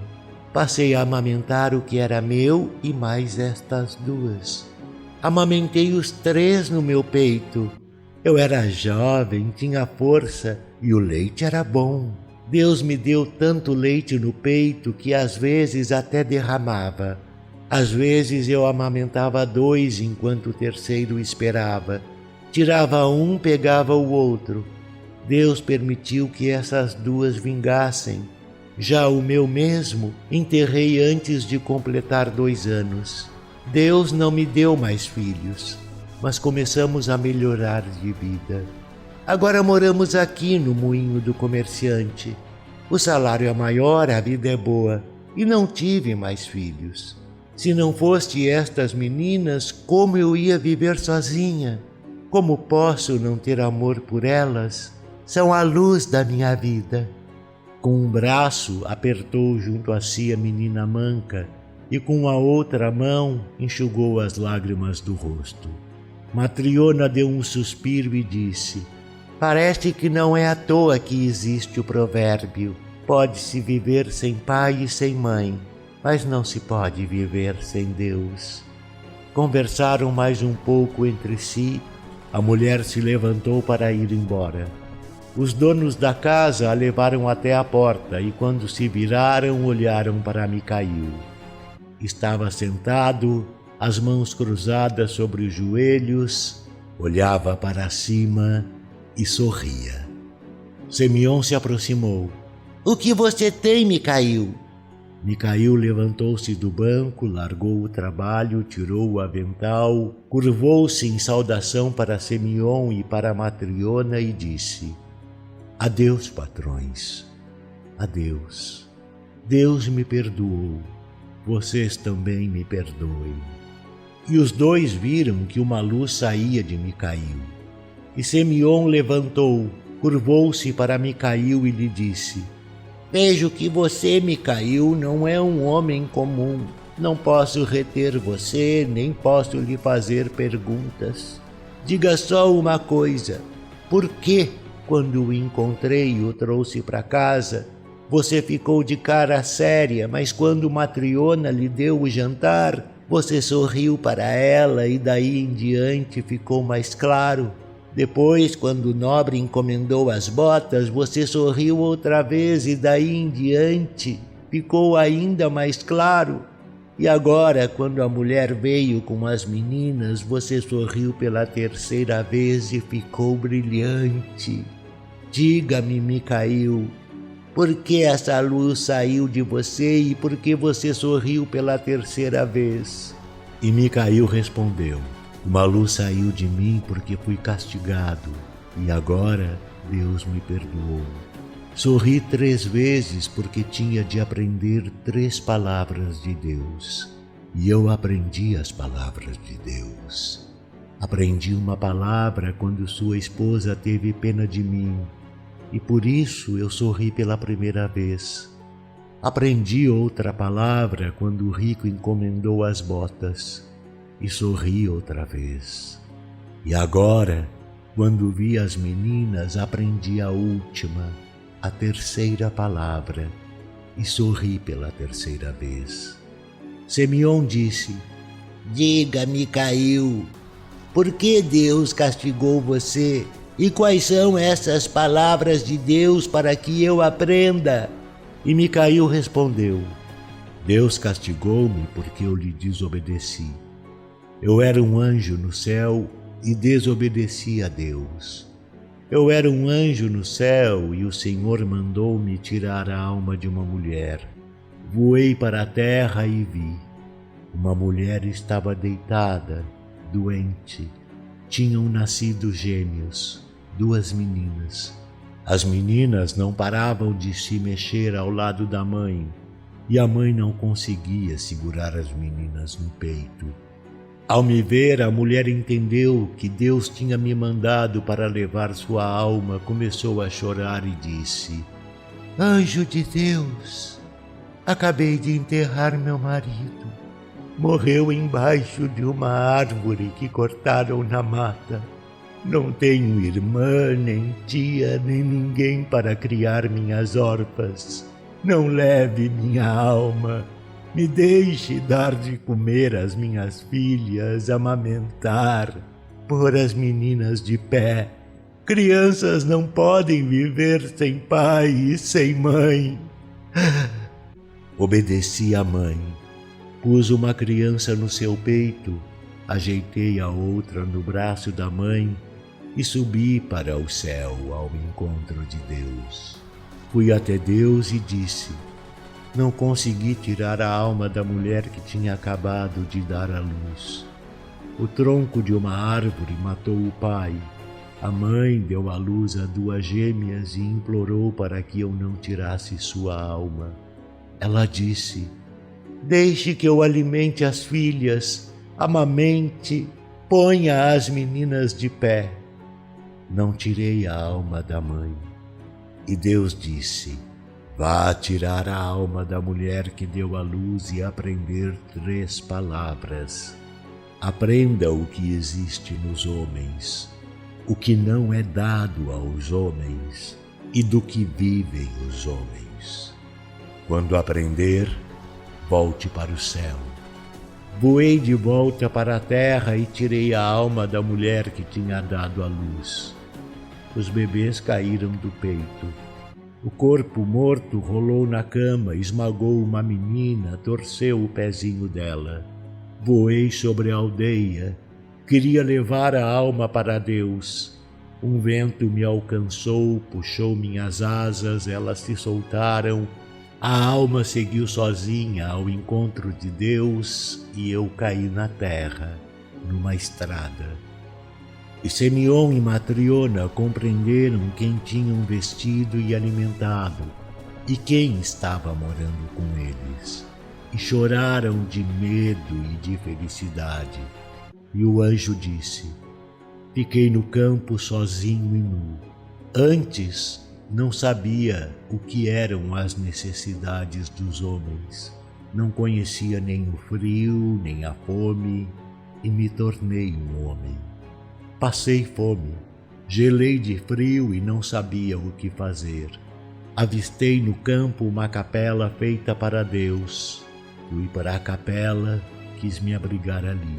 Passei a amamentar o que era meu e mais estas 2. Amamentei os 3 no meu peito. Eu era jovem, tinha força e o leite era bom. Deus me deu tanto leite no peito que às vezes até derramava. Às vezes eu amamentava 2 enquanto o terceiro esperava. Tirava um, pegava o outro. Deus permitiu que essas 2 vingassem. Já o meu mesmo enterrei antes de completar 2 anos. Deus não me deu mais filhos, mas começamos a melhorar de vida. Agora moramos aqui no moinho do comerciante. O salário é maior, a vida é boa, e não tive mais filhos. Se não fosse estas meninas, como eu ia viver sozinha? Como posso não ter amor por elas? São a luz da minha vida. Com um braço apertou junto a si a menina manca e com a outra mão enxugou as lágrimas do rosto. Matriona deu um suspiro e disse: parece que não é à toa que existe o provérbio: pode-se viver sem pai e sem mãe, mas não se pode viver sem Deus. Conversaram mais um pouco entre si. A mulher se levantou para ir embora. Os donos da casa a levaram até a porta e, quando se viraram, olharam para Micail. Estava sentado, as mãos cruzadas sobre os joelhos, olhava para cima e sorria. Semion se aproximou. O que você tem, Micail? Micail levantou-se do banco, largou o trabalho, tirou o avental, curvou-se em saudação para Semion e para Matriona e disse: adeus, patrões, adeus. Deus me perdoou, vocês também me perdoem. E os 2 viram que uma luz saía de Micail. E Semion levantou, curvou-se para Micail e lhe disse: Vejo que você, Micail, não é um homem comum. Não posso reter você, nem posso lhe fazer perguntas. Diga só uma coisa: por que, quando o encontrei e o trouxe para casa, você ficou de cara séria, mas quando Matriona lhe deu o jantar, você sorriu para ela e daí em diante ficou mais claro? Depois, quando o nobre encomendou as botas, você sorriu outra vez e daí em diante ficou ainda mais claro? E agora, quando a mulher veio com as meninas, você sorriu pela terceira vez e ficou brilhante. Diga-me, Micail, por que essa luz saiu de você e por que você sorriu pela terceira vez? E Micail respondeu: uma luz saiu de mim porque fui castigado, e agora Deus me perdoou. Sorri 3 vezes porque tinha de aprender 3 palavras de Deus. E eu aprendi as palavras de Deus. Aprendi uma palavra quando sua esposa teve pena de mim, e por isso eu sorri pela primeira vez. Aprendi outra palavra quando o rico encomendou as botas, e sorri outra vez. E agora, quando vi as meninas, aprendi a última, a terceira palavra, e sorri pela terceira vez. Simeão disse: Diga, Micail, por que Deus castigou você? E quais são essas palavras de Deus para que eu aprenda? E Micail respondeu: Deus castigou-me porque eu lhe desobedeci. Eu era um anjo no céu e desobedeci a Deus. Eu era um anjo no céu e o Senhor mandou-me tirar a alma de uma mulher. Voei para a terra e vi. Uma mulher estava deitada, doente. Tinham nascido gêmeos, 2 meninas. As meninas não paravam de se mexer ao lado da mãe, e a mãe não conseguia segurar as meninas no peito. Ao me ver, a mulher entendeu que Deus tinha me mandado para levar sua alma, começou a chorar e disse: Anjo de Deus, acabei de enterrar meu marido. Morreu embaixo de uma árvore que cortaram na mata. Não tenho irmã, nem tia, nem ninguém para criar minhas órfãs. Não leve minha alma. Me deixe dar de comer às minhas filhas, amamentar, pôr as meninas de pé. Crianças não podem viver sem pai e sem mãe. Obedeci à mãe. Pus uma criança no seu peito, ajeitei a outra no braço da mãe e subi para o céu ao encontro de Deus. Fui até Deus e disse: não consegui tirar a alma da mulher que tinha acabado de dar à luz. O tronco de uma árvore matou o pai. A mãe deu à luz a 2 gêmeas e implorou para que eu não tirasse sua alma. Ela disse: deixe que eu alimente as filhas, amamente, ponha as meninas de pé. Não tirei a alma da mãe. E Deus disse: vá tirar a alma da mulher que deu à luz e aprender 3 palavras. Aprenda o que existe nos homens, o que não é dado aos homens e do que vivem os homens. Quando aprender, volte para o céu. Voei de volta para a terra e tirei a alma da mulher que tinha dado à luz. Os bebês caíram do peito. O corpo morto rolou na cama, esmagou uma menina, torceu o pezinho dela. Voei sobre a aldeia. Queria levar a alma para Deus. Um vento me alcançou, puxou minhas asas, elas se soltaram. A alma seguiu sozinha ao encontro de Deus e eu caí na terra, numa estrada. E Simeão e Matriona compreenderam quem tinham vestido e alimentado e quem estava morando com eles, e choraram de medo e de felicidade. E o anjo disse: fiquei no campo sozinho e nu. Antes, não sabia o que eram as necessidades dos homens. Não conhecia nem o frio, nem a fome, e me tornei um homem. Passei fome, gelei de frio e não sabia o que fazer. Avistei no campo uma capela feita para Deus. Fui para a capela, quis me abrigar ali.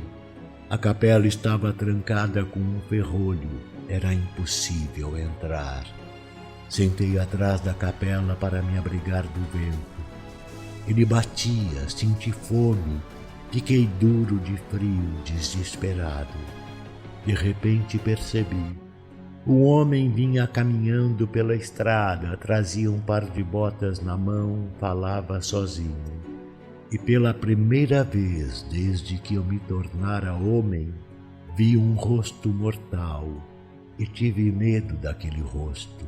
A capela estava trancada com um ferrolho, era impossível entrar. Sentei atrás da capela para me abrigar do vento. Ele batia, senti fome, fiquei duro de frio, desesperado. De repente percebi. Um homem vinha caminhando pela estrada, trazia um par de botas na mão, falava sozinho. E pela primeira vez desde que eu me tornara homem, vi um rosto mortal e tive medo daquele rosto.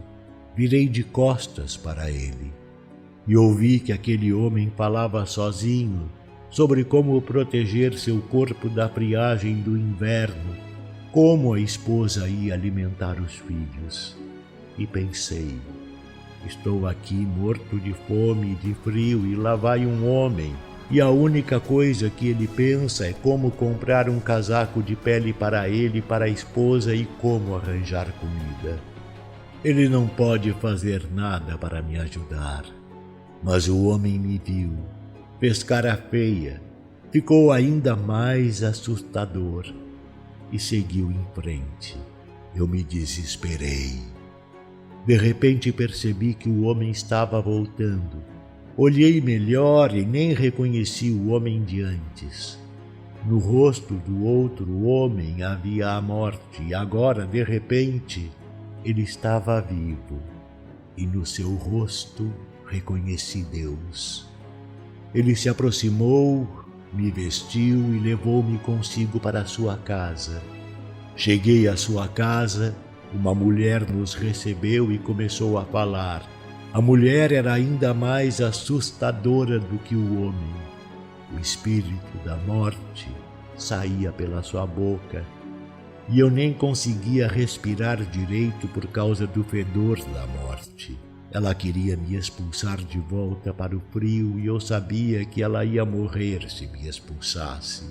Virei de costas para ele e ouvi que aquele homem falava sozinho sobre como proteger seu corpo da friagem do inverno, como a esposa ia alimentar os filhos. E pensei, estou aqui morto de fome e de frio e lá vai um homem, e a única coisa que ele pensa é como comprar um casaco de pele para ele e para a esposa e como arranjar comida. Ele não pode fazer nada para me ajudar. Mas o homem me viu, fez cara feia, ficou ainda mais assustador e seguiu em frente. Eu me desesperei. De repente percebi que o homem estava voltando. Olhei melhor e nem reconheci o homem de antes. No rosto do outro homem havia a morte e agora, de repente, ele estava vivo. E no seu rosto reconheci Deus. Ele se aproximou, me vestiu e levou-me consigo para a sua casa. Cheguei à sua casa, uma mulher nos recebeu e começou a falar. A mulher era ainda mais assustadora do que o homem. O espírito da morte saía pela sua boca e eu nem conseguia respirar direito por causa do fedor da morte. Ela queria me expulsar de volta para o frio e eu sabia que ela ia morrer se me expulsasse.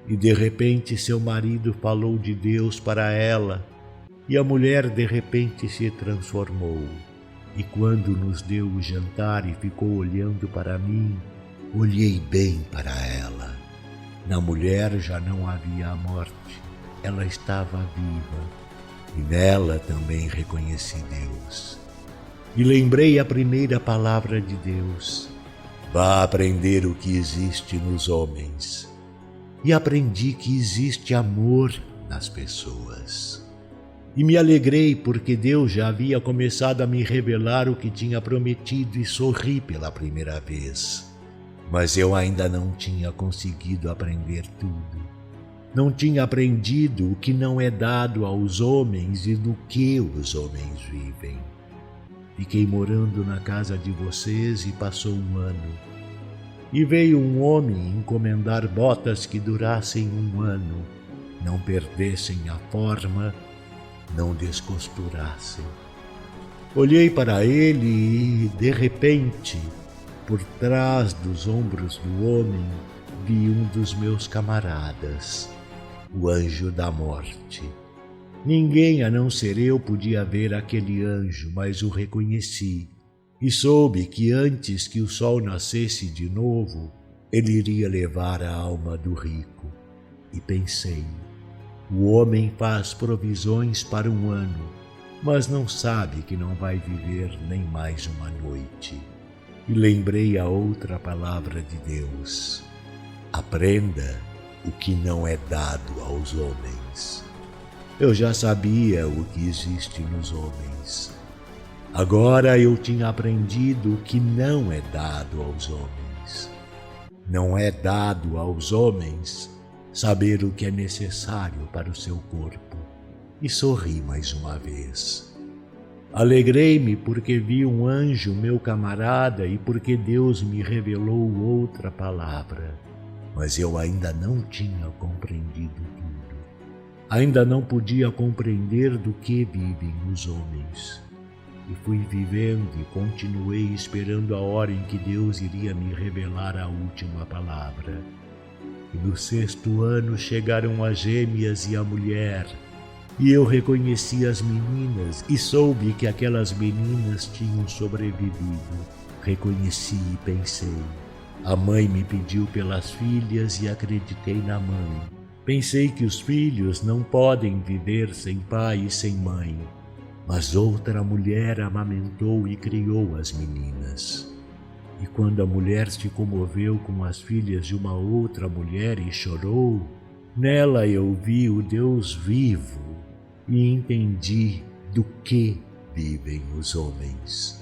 E de repente seu marido falou de Deus para ela e a mulher de repente se transformou. E quando nos deu o jantar e ficou olhando para mim, olhei bem para ela. Na mulher já não havia a morte, ela estava viva. E nela também reconheci Deus. E lembrei a primeira palavra de Deus: vá aprender o que existe nos homens. E aprendi que existe amor nas pessoas. E me alegrei porque Deus já havia começado a me revelar o que tinha prometido e sorri pela primeira vez. Mas eu ainda não tinha conseguido aprender tudo. Não tinha aprendido o que não é dado aos homens e do que os homens vivem. Fiquei morando na casa de vocês e passou um ano. E veio um homem encomendar botas que durassem um ano, não perdessem a forma, não descosturassem. Olhei para ele e, de repente, por trás dos ombros do homem, vi um dos meus camaradas, o anjo da morte. Ninguém a não ser eu podia ver aquele anjo, mas o reconheci e soube que antes que o sol nascesse de novo, ele iria levar a alma do rico. E pensei, o homem faz provisões para um ano, mas não sabe que não vai viver nem mais uma noite. E lembrei a outra palavra de Deus: aprenda o que não é dado aos homens. Eu já sabia o que existe nos homens. Agora eu tinha aprendido o que não é dado aos homens. Não é dado aos homens saber o que é necessário para o seu corpo. E sorri mais uma vez. Alegrei-me porque vi um anjo, meu camarada, e porque Deus me revelou outra palavra. Mas eu ainda não tinha compreendido tudo. Ainda não podia compreender do que vivem os homens. E fui vivendo e continuei esperando a hora em que Deus iria me revelar a última palavra. E no 6º ano chegaram as gêmeas e a mulher, e eu reconheci as meninas e soube que aquelas meninas tinham sobrevivido. Reconheci e pensei. A mãe me pediu pelas filhas e acreditei na mãe. Pensei que os filhos não podem viver sem pai e sem mãe. Mas outra mulher amamentou e criou as meninas. E quando a mulher se comoveu com as filhas de uma outra mulher e chorou, nela eu vi o Deus vivo e entendi do que vivem os homens.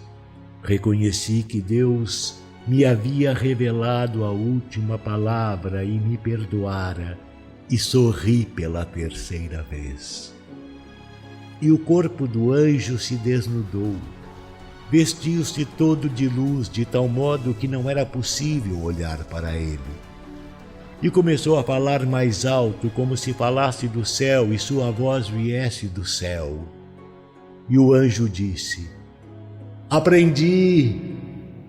Reconheci que Deus me havia revelado a última palavra e me perdoara, e sorri pela 3ª vez. E o corpo do anjo se desnudou. Vestiu-se todo de luz, de tal modo que não era possível olhar para ele. E começou a falar mais alto, como se falasse do céu e sua voz viesse do céu. E o anjo disse: Aprendi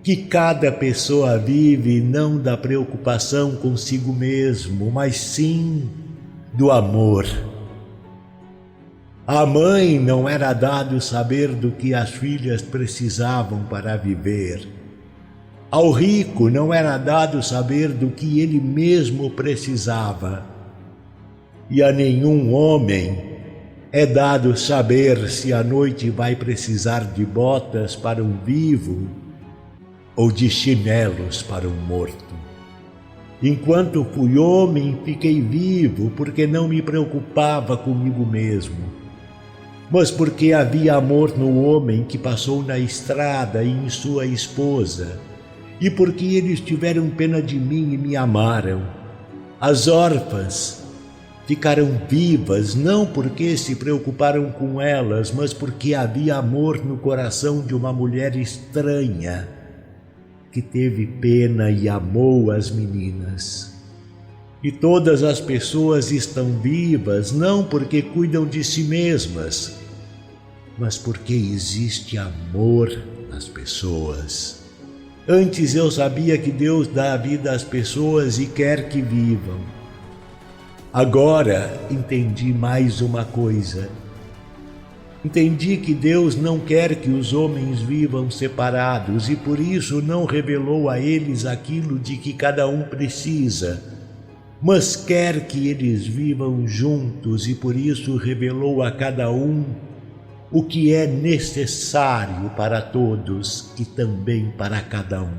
que cada pessoa vive não da preocupação consigo mesmo, mas sim do amor. À mãe não era dado saber do que as filhas precisavam para viver. Ao rico não era dado saber do que ele mesmo precisava. E a nenhum homem é dado saber se à noite vai precisar de botas para um vivo ou de chinelos para um morto. Enquanto fui homem, fiquei vivo porque não me preocupava comigo mesmo, mas porque havia amor no homem que passou na estrada e em sua esposa, e porque eles tiveram pena de mim e me amaram. As órfãs ficaram vivas não porque se preocuparam com elas, mas porque havia amor no coração de uma mulher estranha que teve pena e amou as meninas. E todas as pessoas estão vivas não porque cuidam de si mesmas, mas porque existe amor nas pessoas. Antes eu sabia que Deus dá a vida às pessoas e quer que vivam. Agora entendi mais uma coisa. Entendi que Deus não quer que os homens vivam separados e por isso não revelou a eles aquilo de que cada um precisa, mas quer que eles vivam juntos e por isso revelou a cada um o que é necessário para todos e também para cada um.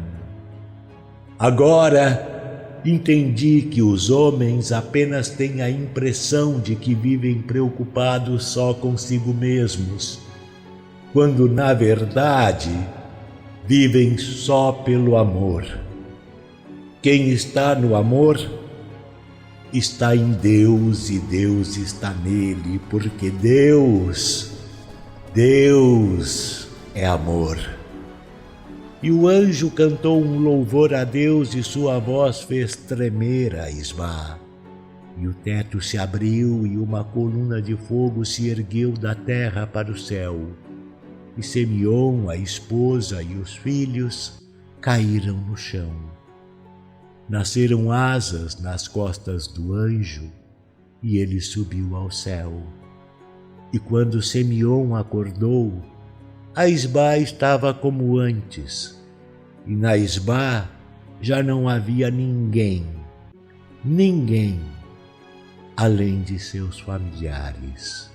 Agora entendi que os homens apenas têm a impressão de que vivem preocupados só consigo mesmos, quando na verdade vivem só pelo amor. Quem está no amor está em Deus e Deus está nele, porque Deus é amor. E o anjo cantou um louvor a Deus e sua voz fez tremer a Isbá. E o teto se abriu e uma coluna de fogo se ergueu da terra para o céu. E Simeom, a esposa e os filhos caíram no chão. Nasceram asas nas costas do anjo e ele subiu ao céu. E quando Simeom acordou, a Isbá estava como antes, e na Isbá já não havia ninguém além de seus familiares.